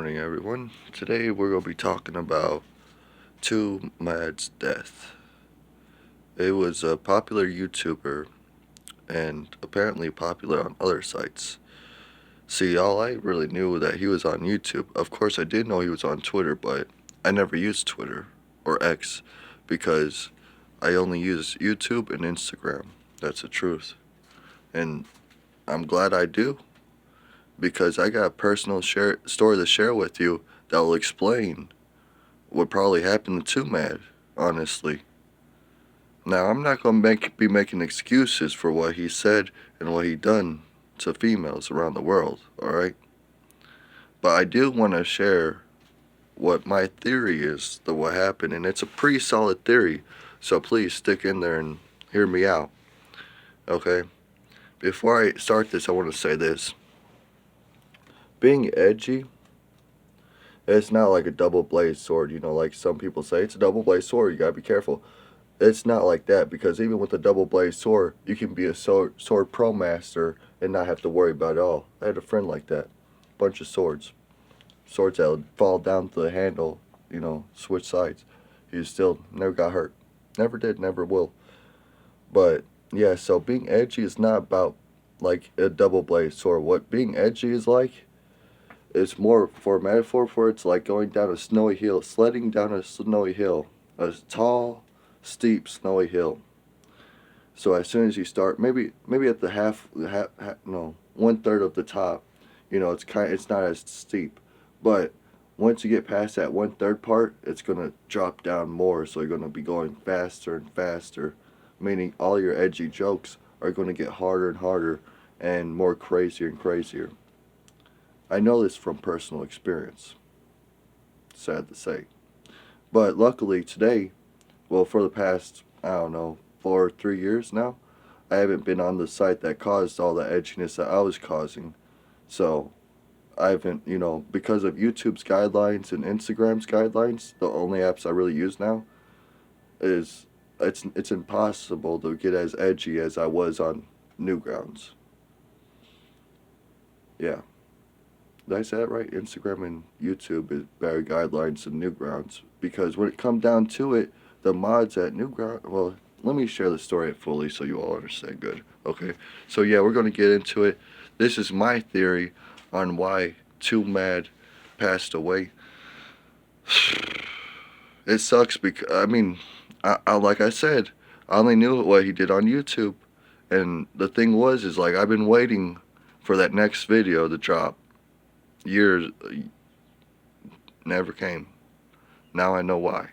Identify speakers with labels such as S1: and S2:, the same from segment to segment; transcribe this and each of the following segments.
S1: morning, everyone. Today we're going to be talking about Twomad's death. It was a popular YouTuber and apparently popular on other sites. See, all I really knew that he was on YouTube. Of course, I did know he was on Twitter, but I never used Twitter or X because I only use YouTube and Instagram. That's the truth. And I'm glad I do, because I got a personal story to share with you that will explain what probably happened to Twomad, honestly. Now, I'm not going to be making excuses for what he said and what he done to females around the world, alright? But I do want to share what my theory is to what happened, and it's a pretty solid theory, so please stick in there and hear me out, okay? Before I start this, I want to say this. Being edgy, it's not like a double-bladed sword, like some people say. It's a double-bladed sword, you gotta be careful. It's not like that, because even with a double-bladed sword, you can be a sword pro master and not have to worry about it all. I had a friend like that. Bunch of swords. Swords that would fall down to the handle, switch sides. He still never got hurt. Never did, never will. But, yeah, so being edgy is not about, like, a double-bladed sword. What being edgy is like, it's more for a metaphor for it's like going down a snowy hill, sledding down a snowy hill. A tall, steep, snowy hill. So as soon as you start, maybe at the no, 1/3 of the top, it's not as steep, but once you get past that 1/3 part, it's gonna drop down more. So you're gonna be going faster and faster, meaning all your edgy jokes are gonna get harder and harder and more crazier and crazier. I know this from personal experience. Sad to say, but luckily today, well, for the past, I don't know, 3 years now, I haven't been on the site that caused all the edginess that I was causing. So, I haven't, because of YouTube's guidelines and Instagram's guidelines, the only apps I really use now, is it's impossible to get as edgy as I was on Newgrounds. Yeah. Did I say that right? Instagram and YouTube is better guidelines than Newgrounds. Because when it comes down to it, the mods at Newgrounds, well, let me share the story fully so you all understand good. Okay? So yeah, we're going to get into it. This is my theory on why Twomad passed away. It sucks because, like I said, I only knew what he did on YouTube. And the thing is like, I've been waiting for that next video to drop. Years never came. Now I know why.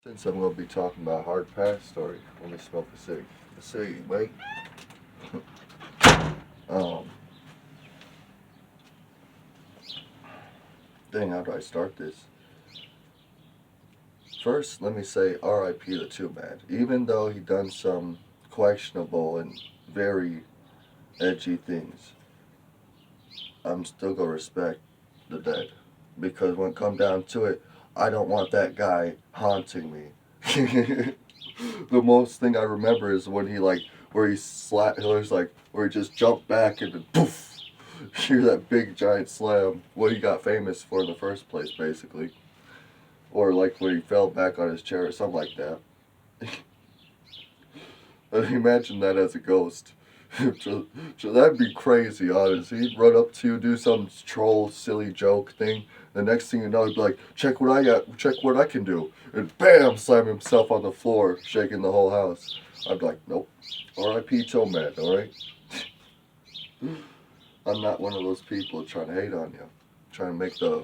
S1: Since I'm going to be talking about hard pass story, let me smoke a cig. A cig, wait. Dang, how do I start this? First, let me say R.I.P. to Twomad. Even though he done some questionable and very edgy things, I'm still gonna respect the dead, because when it comes down to it, I don't want that guy haunting me. The most thing I remember is when he where he just jumped back and then poof, hear that big giant slam. What he got famous for in the first place, basically, or like when he fell back on his chair or something like that. Imagine that as a ghost. So that'd be crazy, honestly. He'd run up to you, do some troll, silly joke thing. The next thing you know, he'd be like, check what I got, check what I can do. And bam, slam himself on the floor, shaking the whole house. I'd be like, nope. R.I.P. Twomad, alright? I'm not one of those people trying to hate on you. Trying to make the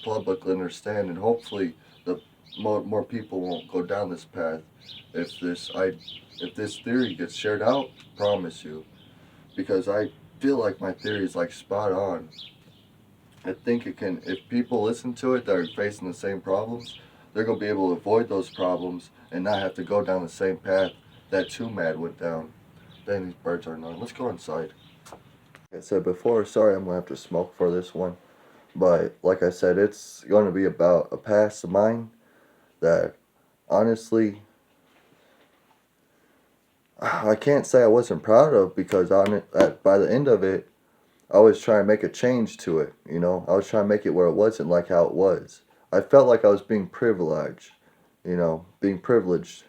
S1: public understand, and hopefully the more people won't go down this path. If this theory gets shared out, promise you, because I feel like my theory is like spot on. I think it can, if people listen to it that are facing the same problems, they're going to be able to avoid those problems and not have to go down the same path that Twomad went down. Dang, these birds are annoying. Let's go inside. Like I said before, sorry I'm going to have to smoke for this one. But like I said, it's going to be about a past of mine that, honestly, I can't say I wasn't proud of, because by the end of it, I was trying to make a change to it, you know. I was trying to make it where it wasn't like how it was. I felt like I was being privileged, you know, being privileged,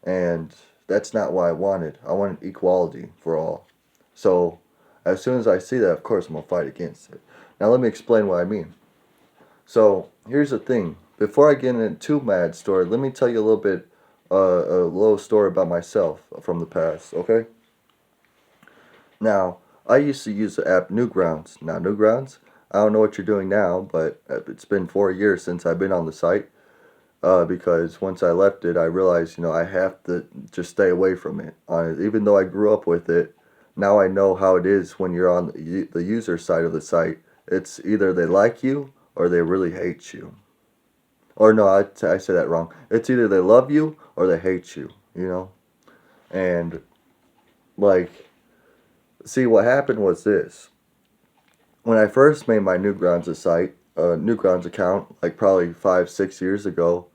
S1: and that's not what I wanted. I wanted equality for all. So, as soon as I see that, of course, I'm gonna fight against it. Now, let me explain what I mean. So, here's the thing. Before I get into Twomad story, let me tell you a little bit, a little story about myself from the past. Okay. Now, I used to use the app Newgrounds. Now, Newgrounds, I don't know what you're doing now, but it's been 4 years since I've been on the site. Because once I left it, I realized, you know, I have to just stay away from it. Even though I grew up with it, now I know how it is when you're on the user side of the site. It's either they like you or they really hate you. Or no, I say that wrong. It's either they love you or they hate you, you know? And, like, see, what happened was this. When I first made my Newgrounds Newgrounds account, like probably 5, 6 years ago,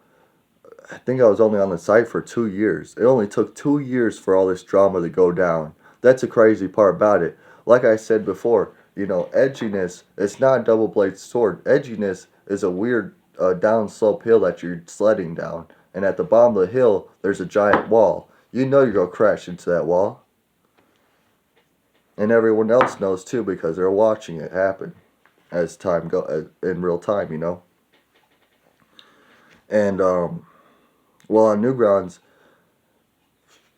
S1: I think I was only on the site for 2 years. It only took 2 years for all this drama to go down. That's the crazy part about it. Like I said before, you know, edginess, it's not a double bladed sword. Edginess is a weird down slope hill that you're sledding down. And at the bottom of the hill, there's a giant wall. You know you're going to crash into that wall. And everyone else knows too because they're watching it happen as time go in real time, you know. And well, on Newgrounds,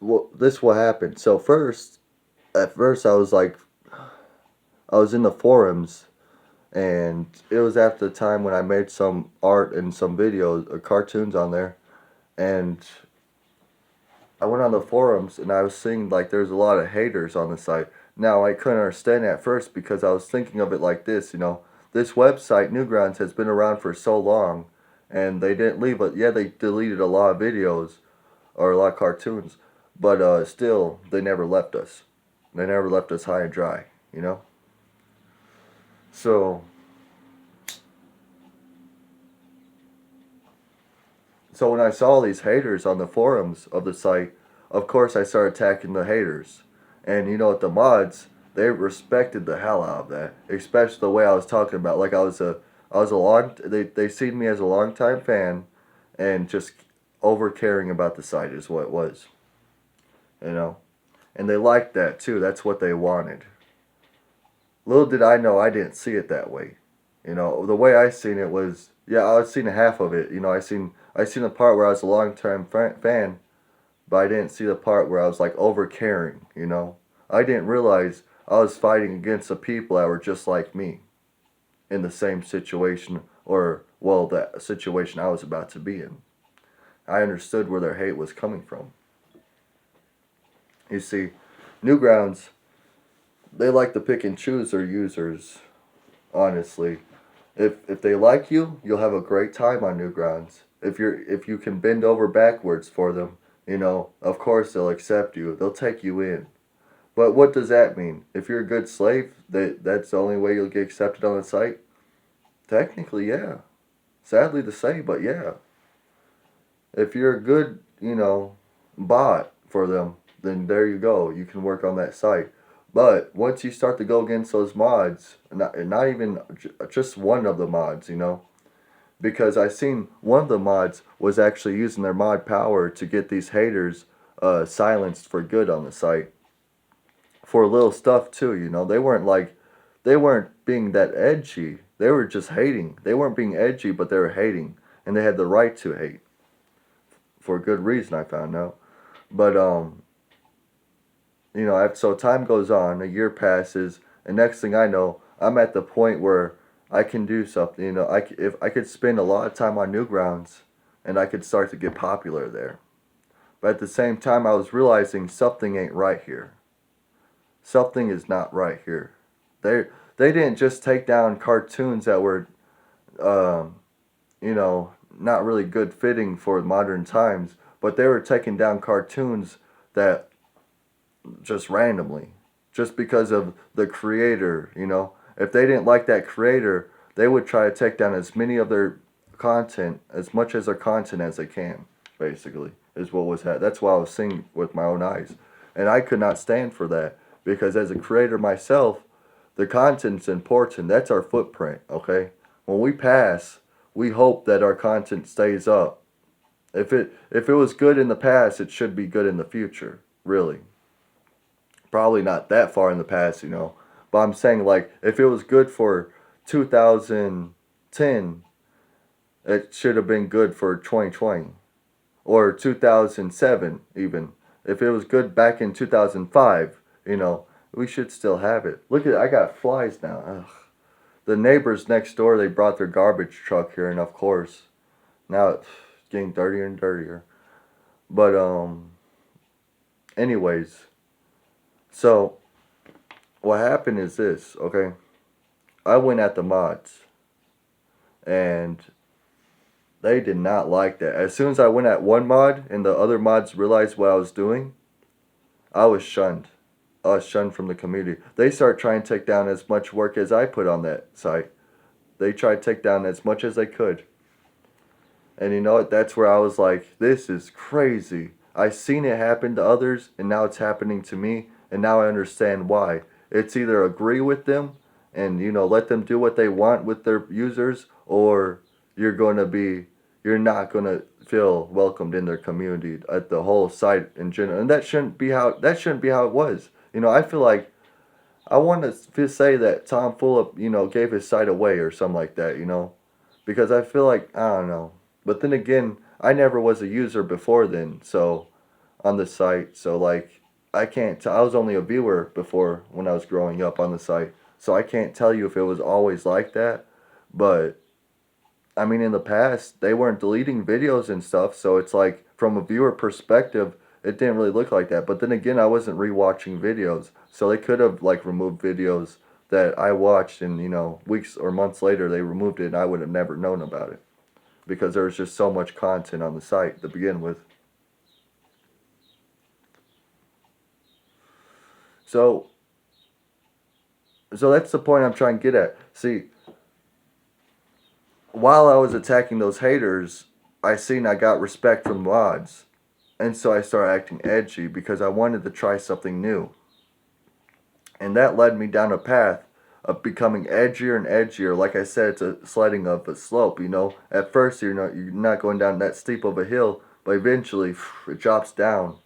S1: well, this what happened. So at first, I was in the forums, and it was after the time when I made some art and some videos or cartoons on there, and I went on the forums and I was seeing like there's a lot of haters on the site. Now I couldn't understand it at first because I was thinking of it like this, you know, this website Newgrounds has been around for so long, and they didn't leave it. Yeah, they deleted a lot of videos or a lot of cartoons, but still they never left us. They never left us high and dry, you know. So so when I saw these haters on the forums of the site, of course I started attacking the haters. And you know what, the mods, they respected the hell out of that. Especially the way I was talking about. Like I was a long they seen me as a longtime fan and just over caring about the site is what it was. You know? And they liked that too. That's what they wanted. Little did I know I didn't see it that way. You know, the way I seen it was, yeah, I was seeing half of it. You know, I seen the part where I was a long time fan, but I didn't see the part where I was like over caring. You know, I didn't realize I was fighting against the people that were just like me in the same situation, or well, that situation I was about to be in. I understood where their hate was coming from. You see, Newgrounds, they like to pick and choose their users. Honestly, if they like you, you'll have a great time on Newgrounds. If you can bend over backwards for them, you know, of course they'll accept you. They'll take you in. But what does that mean? If you're a good slave, that's the only way you'll get accepted on the site? Technically, yeah. Sadly to say, but yeah. If you're a good, you know, bot for them, then there you go. You can work on that site. But once you start to go against those mods, not even just one of the mods, you know, because I seen one of the mods was actually using their mod power to get these haters silenced for good on the site for little stuff too. You know, they weren't being that edgy. They were just hating. They weren't being edgy, but they were hating, and they had the right to hate for good reason. I found out, but you know, so time goes on, a year passes, and next thing I know, I'm at the point where I can do something. You know, if I could spend a lot of time on Newgrounds, and I could start to get popular there. But at the same time, I was realizing something ain't right here. Something is not right here. They they didn't just take down cartoons that were, um, you know, not really good fitting for modern times, but they were taking down cartoons that just randomly, just because of the creator, you know. If they didn't like that creator, they would try to take down as many of their content, as much as their content as they can, basically, is what was that. That's what I was seeing with my own eyes. And I could not stand for that because as a creator myself, The content's important. That's our footprint, okay? When we pass, we hope that our content stays up. If it was good in the past, it should be good in the future, really. Probably not that far in the past, But I'm saying like if it was good for 2010, it should have been good for 2020 or 2007 even. If it was good back in 2005, we should still have it. Look at I got flies now. Ugh. The neighbors next door, they brought their garbage truck here, and of course, now it's getting dirtier and dirtier. But anyways, so what happened is this, okay? I went at the mods, and they did not like that. As soon as I went at one mod and the other mods realized what I was doing, I was shunned. I was shunned from the community. They started trying to take down as much work as I put on that site. They tried to take down as much as they could. And you know what? That's where I was like, this is crazy. I seen it happen to others, and now it's happening to me, and now I understand why. It's either agree with them and, let them do what they want with their users, or you're not going to feel welcomed in their community at the whole site in general. And that shouldn't be how it was. I feel like I want to say that Tom Fulop, gave his site away or something like that, because I feel like, I don't know. But then again, I never was a user before then, so on the site. So like, I can't tell. I was only a viewer before when I was growing up on the site, so I can't tell you if it was always like that. But I mean, in the past, they weren't deleting videos and stuff, so it's like from a viewer perspective, it didn't really look like that. But then again, I wasn't rewatching videos, so they could have like removed videos that I watched, and weeks or months later they removed it, and I would have never known about it because there was just so much content on the site to begin with. So, so that's the point I'm trying to get at. See, while I was attacking those haters, I seen I got respect from mods. And so I started acting edgy because I wanted to try something new. And that led me down a path of becoming edgier and edgier. Like I said, it's a sliding up a slope. At first you're not going down that steep of a hill, but eventually it drops down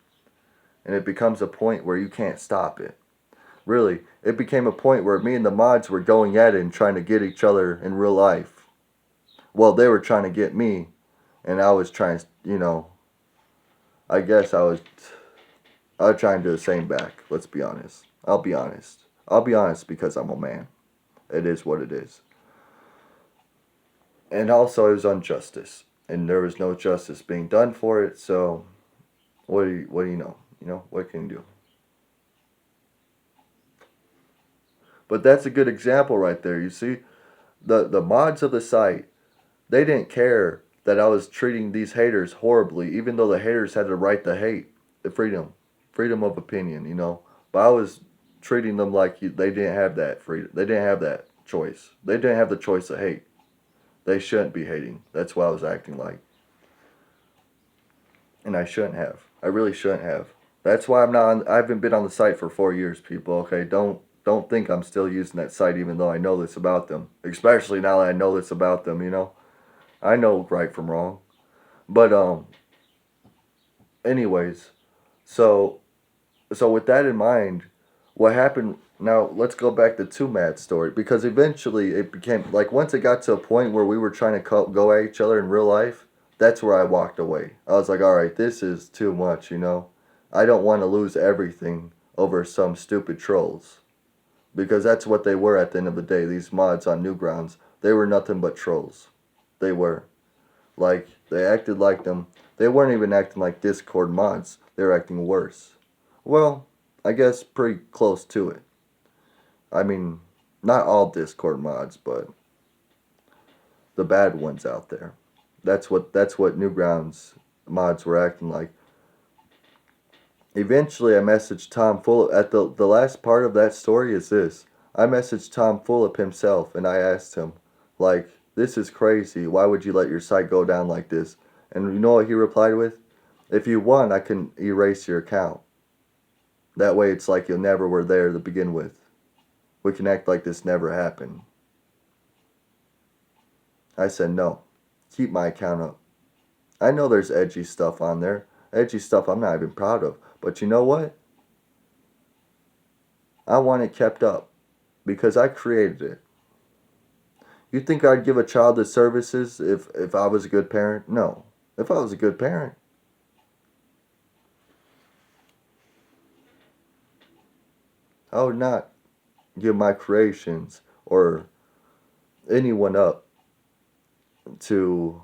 S1: and it becomes a point where you can't stop it. Really, it became a point where me and the mods were going at it and trying to get each other in real life. Well, they were trying to get me, and I was trying, I guess I was trying to do the same back. Let's be honest. I'll be honest. I'll be honest because I'm a man. It is what it is. And also, it was injustice, and there was no justice being done for it. So, what do you know? What can you do? But that's a good example right there. You see, the mods of the site, they didn't care that I was treating these haters horribly, even though the haters had the right to hate, the freedom of opinion. But I was treating them like they didn't have that freedom. They didn't have that choice. They didn't have the choice to hate. They shouldn't be hating. That's what I was acting like, and I shouldn't have. I really shouldn't have. That's why I'm not. I haven't been on the site for 4 years, people. Okay, don't think I'm still using that site, even though I know this about them. Especially now that I know this about them. I know right from wrong. But anyways, so so with that in mind, what happened? Now let's go back to Twomad story, because eventually it became like once it got to a point where we were trying to go at each other in real life. That's where I walked away. I was like, all right, this is too much. I don't want to lose everything over some stupid trolls, because that's what they were at the end of the day. These mods on Newgrounds, they were nothing but trolls. They were. Like, they acted like them. They weren't even acting like Discord mods. They were acting worse. Well, I guess pretty close to it. I mean, not all Discord mods, but the bad ones out there. That's what Newgrounds mods were acting like. Eventually, I messaged Tom Fulop. At the last part of that story is this. I messaged Tom Fulop himself, and I asked him, like, this is crazy. Why would you let your site go down like this? And you know what he replied with? If you want, I can erase your account. That way it's like you never were there to begin with. We can act like this never happened. I said, no. Keep my account up. I know there's edgy stuff on there. Edgy stuff I'm not even proud of. But you know what? I want it kept up. Because I created it. You think I'd give a child the services if I was a good parent? No. If I was a good parent, I would not give my creations or anyone up to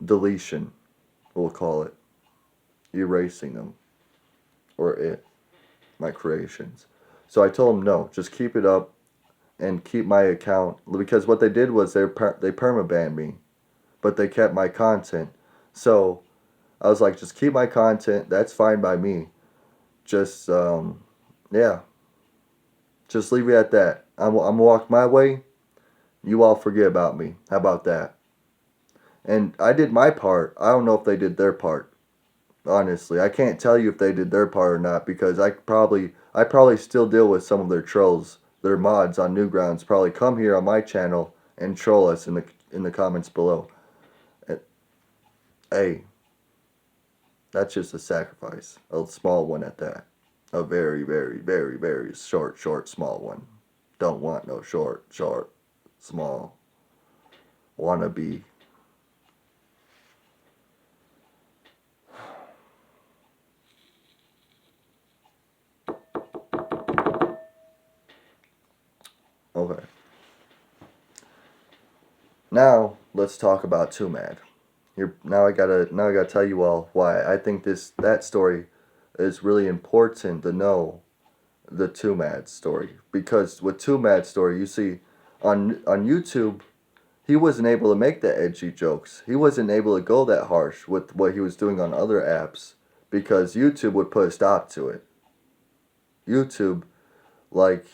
S1: deletion, we'll call it. Erasing them. Or it. My creations. So I told them no, just keep it up and keep my account. Because what they did was they permabanned me. But they kept my content. So I was like, just keep my content. That's fine by me. Just, yeah. Just leave it at that. I'm going to walk my way. You all forget about me. How about that? And I did my part. I don't know if they did their part. Honestly, I can't tell you if they did their part or not because I probably still deal with some of their trolls. Their mods on Newgrounds probably come here on my channel and troll us in the comments below. Hey, that's just a sacrifice, a small one at that. A very, very, very, very short, small one. Don't want no short, small. Wanna be. Okay. Now let's talk about Twomad. Now I gotta tell you all why I think that story is really important to know the Twomad story because with Twomad story you see on YouTube he wasn't able to make the edgy jokes. He wasn't able to go that harsh with what he was doing on other apps because YouTube would put a stop to it. YouTube, like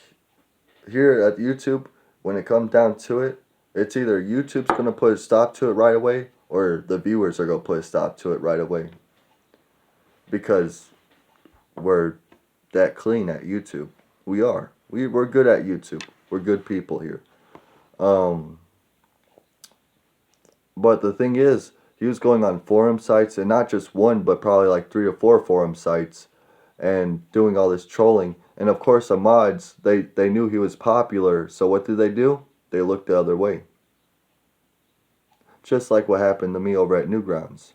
S1: here at YouTube, when it comes down to it, it's either YouTube's gonna put a stop to it right away or the viewers are gonna put a stop to it right away. Because we're that clean at YouTube. We are. We're good at YouTube. We're good people here. But the thing is, he was going on forum sites, and not just one, but probably like 3 or 4 forum sites, and doing all this trolling. And of course, the mods, they knew he was popular, so what did they do? They looked the other way. Just like what happened to me over at Newgrounds.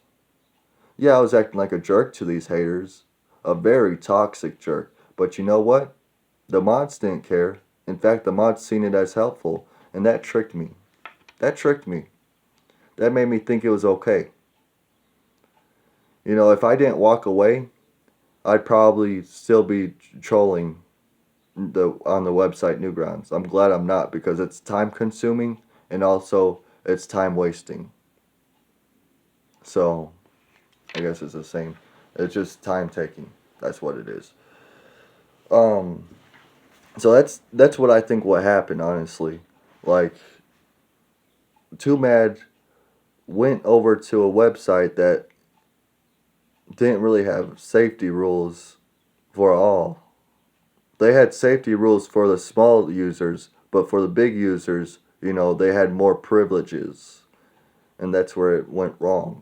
S1: Yeah, I was acting like a jerk to these haters. A very toxic jerk. But you know what? The mods didn't care. In fact, the mods seen it as helpful, and that tricked me. That tricked me. That made me think it was okay. You know, if I didn't walk away, I'd probably still be trolling on the website Newgrounds. I'm glad I'm not because it's time consuming and also it's time wasting. So, I guess it's the same. It's just time taking. That's what it is. So that's what I think what happened, honestly. Like, Twomad went over to a website that didn't really have safety rules for all. They had safety rules for the small users, but for the big users, you know, they had more privileges. And that's where it went wrong.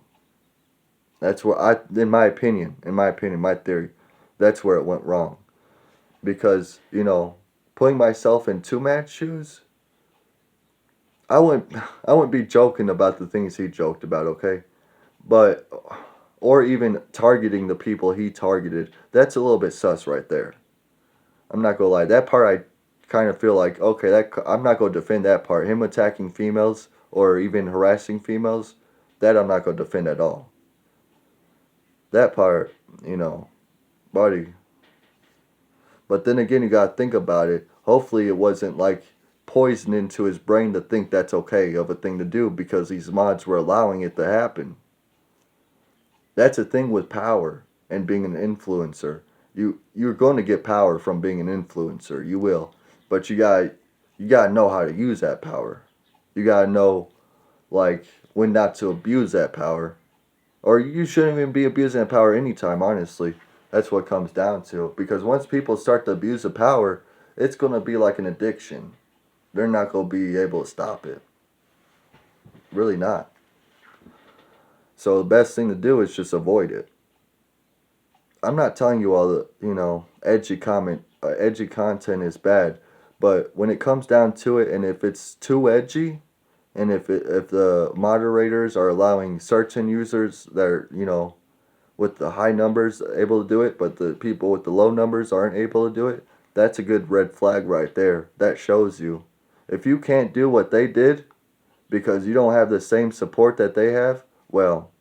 S1: That's where in my opinion, my theory, that's where it went wrong. Because, you know, putting myself in Twomad's shoes, I wouldn't be joking about the things he joked about, okay? But or even targeting the people he targeted. That's a little bit sus right there. I'm not gonna lie. That part I kind of feel like okay. I'm not gonna defend that part. Him attacking females or even harassing females, that I'm not gonna defend at all. That part, you know, buddy. But then again, you gotta think about it. Hopefully, it wasn't like poison into his brain to think that's okay of a thing to do because these mods were allowing it to happen. That's a thing with power and being an influencer. You're going to get power from being an influencer. You will, but you gotta know how to use that power. You gotta know like when not to abuse that power, or you shouldn't even be abusing that power anytime. Honestly, that's what it comes down to. Because once people start to abuse the power, it's going to be like an addiction. They're not going to be able to stop it. Really not. So the best thing to do is just avoid it. I'm not telling you all the, edgy content is bad, but when it comes down to it, and if it's too edgy, and if the moderators are allowing certain users that are, with the high numbers able to do it, but the people with the low numbers aren't able to do it, that's a good red flag right there. That shows you. If you can't do what they did because you don't have the same support that they have, well,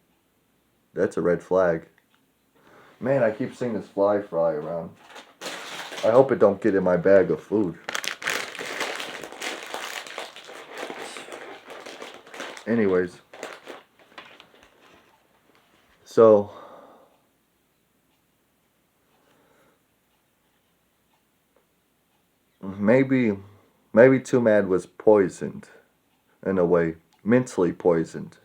S1: that's a red flag. Man, I keep seeing this fly around. I hope it don't get in my bag of food. Anyways. So, maybe Twomad was poisoned in a way. Mentally poisoned.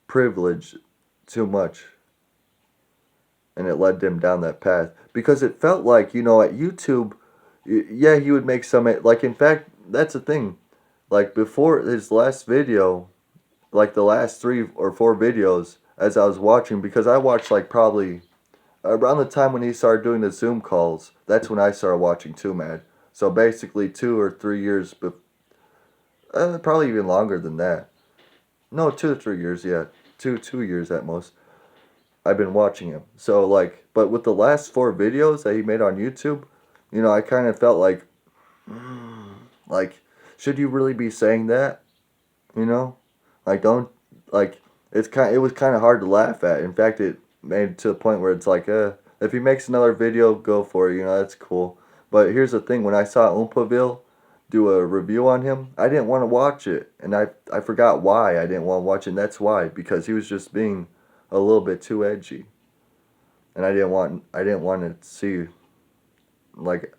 S1: Privileged too much. And it led them down that path. Because it felt like, at YouTube, yeah, he would make some, like, in fact, that's the thing. Like, before his last video, like the last 3 or 4 videos, as I was watching, because I watched, like, probably around the time when he started doing the Zoom calls, that's when I started watching Twomad. So basically 2 or 3 years, probably even longer than that. No, 2 or 3 years, yeah. 2 years at most. I've been watching him. So, like, but with the last 4 videos that he made on YouTube, I kind of felt like, should you really be saying that? Like, don't, like, it was kind of hard to laugh at. In fact, it made it to the point where it's like, if he makes another video, go for it, that's cool. But here's the thing, when I saw Oompaville do a review on him, I didn't want to watch it. And I forgot why I didn't want to watch it, and that's why. Because he was just being a little bit too edgy. And I didn't want to see, like,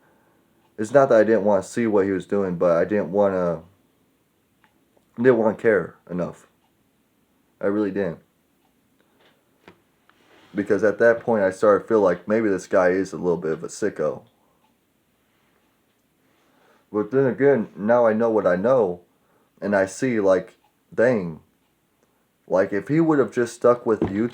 S1: it's not that I didn't want to see what he was doing, but I didn't want to care enough. I really didn't. Because at that point I started to feel like maybe this guy is a little bit of a sicko. But then again, now I know what I know, and I see, like, dang, like, if he would have just stuck with YouTube